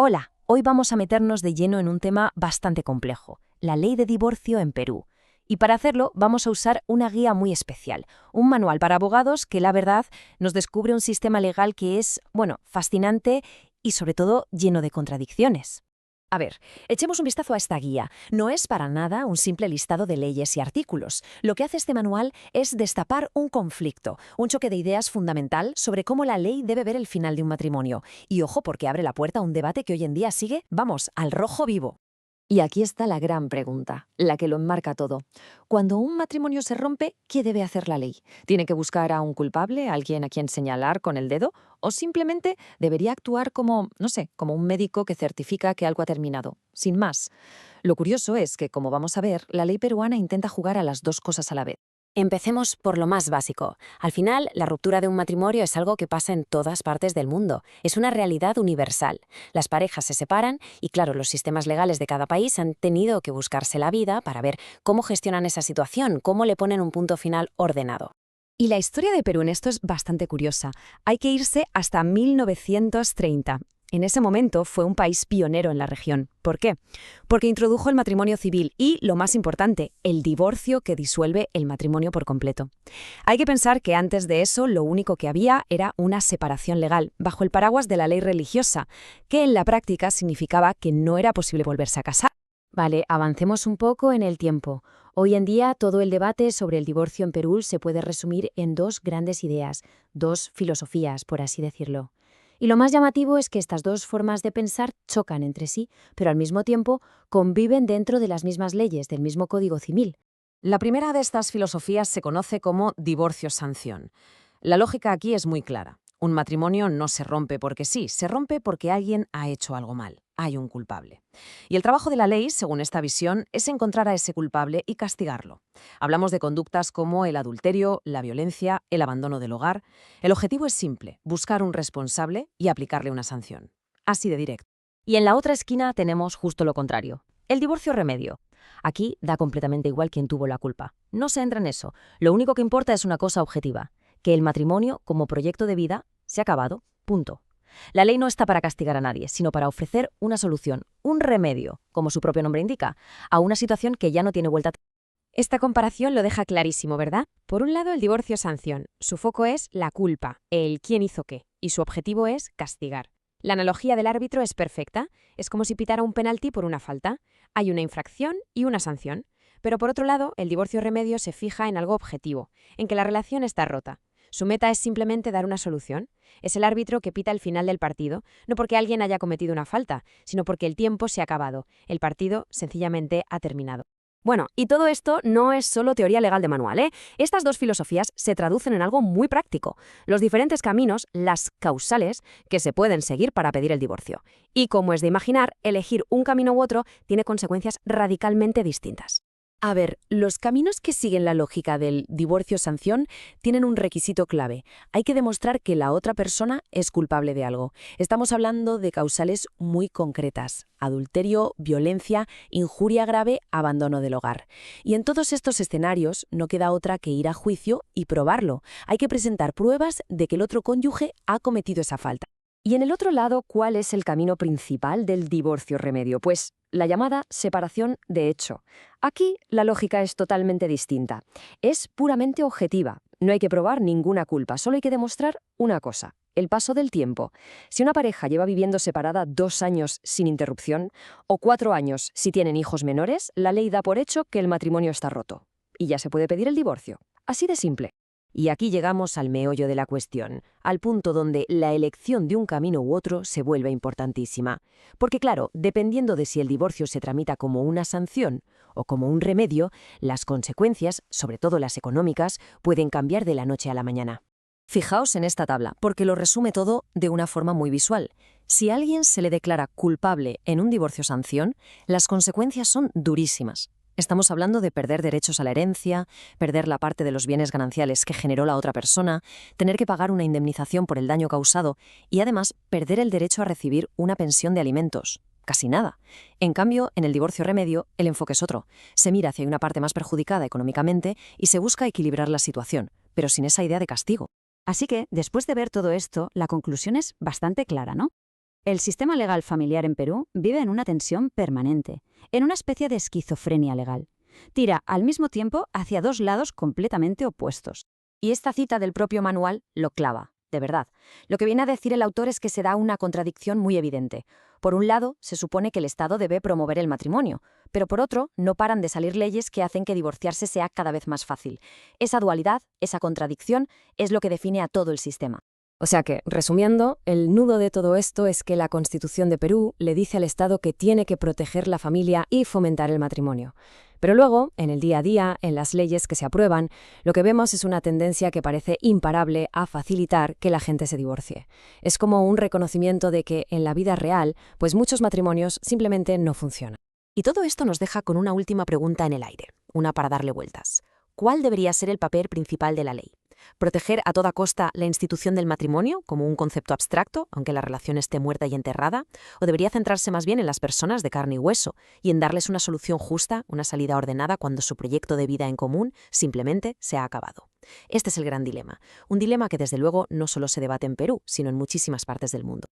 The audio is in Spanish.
Hola, hoy vamos a meternos de lleno en un tema bastante complejo, la ley de divorcio en Perú. Y para hacerlo vamos a usar una guía muy especial, un manual para abogados que la verdad nos descubre un sistema legal que es, fascinante y sobre todo lleno de contradicciones. A ver, echemos un vistazo a esta guía. No es para nada un simple listado de leyes y artículos. Lo que hace este manual es destapar un conflicto, un choque de ideas fundamental sobre cómo la ley debe ver el final de un matrimonio. Y ojo, porque abre la puerta a un debate que hoy en día sigue, al rojo vivo. Y aquí está la gran pregunta, la que lo enmarca todo. Cuando un matrimonio se rompe, ¿qué debe hacer la ley? ¿Tiene que buscar a un culpable, a alguien a quien señalar con el dedo? ¿O simplemente debería actuar como, como un médico que certifica que algo ha terminado? Sin más. Lo curioso es que, como vamos a ver, la ley peruana intenta jugar a las dos cosas a la vez. Empecemos por lo más básico. Al final, la ruptura de un matrimonio es algo que pasa en todas partes del mundo. Es una realidad universal. Las parejas se separan y, claro, los sistemas legales de cada país han tenido que buscarse la vida para ver cómo gestionan esa situación, cómo le ponen un punto final ordenado. Y la historia de Perú en esto es bastante curiosa. Hay que irse hasta 1930. En ese momento fue un país pionero en la región. ¿Por qué? Porque introdujo el matrimonio civil y, lo más importante, el divorcio que disuelve el matrimonio por completo. Hay que pensar que antes de eso lo único que había era una separación legal, bajo el paraguas de la ley religiosa, que en la práctica significaba que no era posible volverse a casar. Vale, avancemos un poco en el tiempo. Hoy en día todo el debate sobre el divorcio en Perú se puede resumir en dos grandes ideas, dos filosofías, por así decirlo. Y lo más llamativo es que estas dos formas de pensar chocan entre sí, pero al mismo tiempo conviven dentro de las mismas leyes, del mismo Código Civil. La primera de estas filosofías se conoce como divorcio-sanción. La lógica aquí es muy clara. Un matrimonio no se rompe porque sí, se rompe porque alguien ha hecho algo mal. Hay un culpable. Y el trabajo de la ley, según esta visión, es encontrar a ese culpable y castigarlo. Hablamos de conductas como el adulterio, la violencia, el abandono del hogar. El objetivo es simple, buscar un responsable y aplicarle una sanción. Así de directo. Y en la otra esquina tenemos justo lo contrario, el divorcio remedio. Aquí da completamente igual quién tuvo la culpa. No se entra en eso. Lo único que importa es una cosa objetiva, que el matrimonio, como proyecto de vida, se ha acabado. Punto. La ley no está para castigar a nadie, sino para ofrecer una solución, un remedio, como su propio nombre indica, a una situación que ya no tiene vuelta atrás. Esta comparación lo deja clarísimo, ¿verdad? Por un lado, el divorcio-sanción. Su foco es la culpa, el quién hizo qué, y su objetivo es castigar. La analogía del árbitro es perfecta. Es como si pitara un penalti por una falta. Hay una infracción y una sanción. Pero por otro lado, el divorcio remedio se fija en algo objetivo, en que la relación está rota. Su meta es simplemente dar una solución. Es el árbitro que pita el final del partido, no porque alguien haya cometido una falta, sino porque el tiempo se ha acabado. El partido sencillamente ha terminado. Bueno, y todo esto no es solo teoría legal de manual, ¿eh? Estas dos filosofías se traducen en algo muy práctico, los diferentes caminos, las causales, que se pueden seguir para pedir el divorcio. Y como es de imaginar, elegir un camino u otro tiene consecuencias radicalmente distintas. A ver, los caminos que siguen la lógica del divorcio-sanción tienen un requisito clave. Hay que demostrar que la otra persona es culpable de algo. Estamos hablando de causales muy concretas: adulterio, violencia, injuria grave, abandono del hogar. Y en todos estos escenarios no queda otra que ir a juicio y probarlo. Hay que presentar pruebas de que el otro cónyuge ha cometido esa falta. Y en el otro lado, ¿cuál es el camino principal del divorcio remedio? Pues la llamada separación de hecho. Aquí la lógica es totalmente distinta. Es puramente objetiva. No hay que probar ninguna culpa, solo hay que demostrar una cosa: el paso del tiempo. Si una pareja lleva viviendo separada 2 años sin interrupción, o 4 años si tienen hijos menores, la ley da por hecho que el matrimonio está roto. Y ya se puede pedir el divorcio. Así de simple. Y aquí llegamos al meollo de la cuestión, al punto donde la elección de un camino u otro se vuelve importantísima. Porque claro, dependiendo de si el divorcio se tramita como una sanción o como un remedio, las consecuencias, sobre todo las económicas, pueden cambiar de la noche a la mañana. Fijaos en esta tabla, porque lo resume todo de una forma muy visual. Si a alguien se le declara culpable en un divorcio-sanción, las consecuencias son durísimas. Estamos hablando de perder derechos a la herencia, perder la parte de los bienes gananciales que generó la otra persona, tener que pagar una indemnización por el daño causado y además perder el derecho a recibir una pensión de alimentos. Casi nada. En cambio, en el divorcio remedio, el enfoque es otro. Se mira hacia una parte más perjudicada económicamente y se busca equilibrar la situación, pero sin esa idea de castigo. Así que, después de ver todo esto, la conclusión es bastante clara, ¿no? El sistema legal familiar en Perú vive en una tensión permanente, en una especie de esquizofrenia legal. Tira al mismo tiempo hacia dos lados completamente opuestos. Y esta cita del propio manual lo clava, de verdad. Lo que viene a decir el autor es que se da una contradicción muy evidente. Por un lado, se supone que el Estado debe promover el matrimonio, pero por otro, no paran de salir leyes que hacen que divorciarse sea cada vez más fácil. Esa dualidad, esa contradicción, es lo que define a todo el sistema. O sea que, resumiendo, el nudo de todo esto es que la Constitución de Perú le dice al Estado que tiene que proteger la familia y fomentar el matrimonio. Pero luego, en el día a día, en las leyes que se aprueban, lo que vemos es una tendencia que parece imparable a facilitar que la gente se divorcie. Es como un reconocimiento de que en la vida real, pues muchos matrimonios simplemente no funcionan. Y todo esto nos deja con una última pregunta en el aire, una para darle vueltas. ¿Cuál debería ser el papel principal de la ley? ¿Proteger a toda costa la institución del matrimonio como un concepto abstracto, aunque la relación esté muerta y enterrada? ¿O debería centrarse más bien en las personas de carne y hueso y en darles una solución justa, una salida ordenada cuando su proyecto de vida en común simplemente se ha acabado? Este es el gran dilema, un dilema que desde luego no solo se debate en Perú, sino en muchísimas partes del mundo.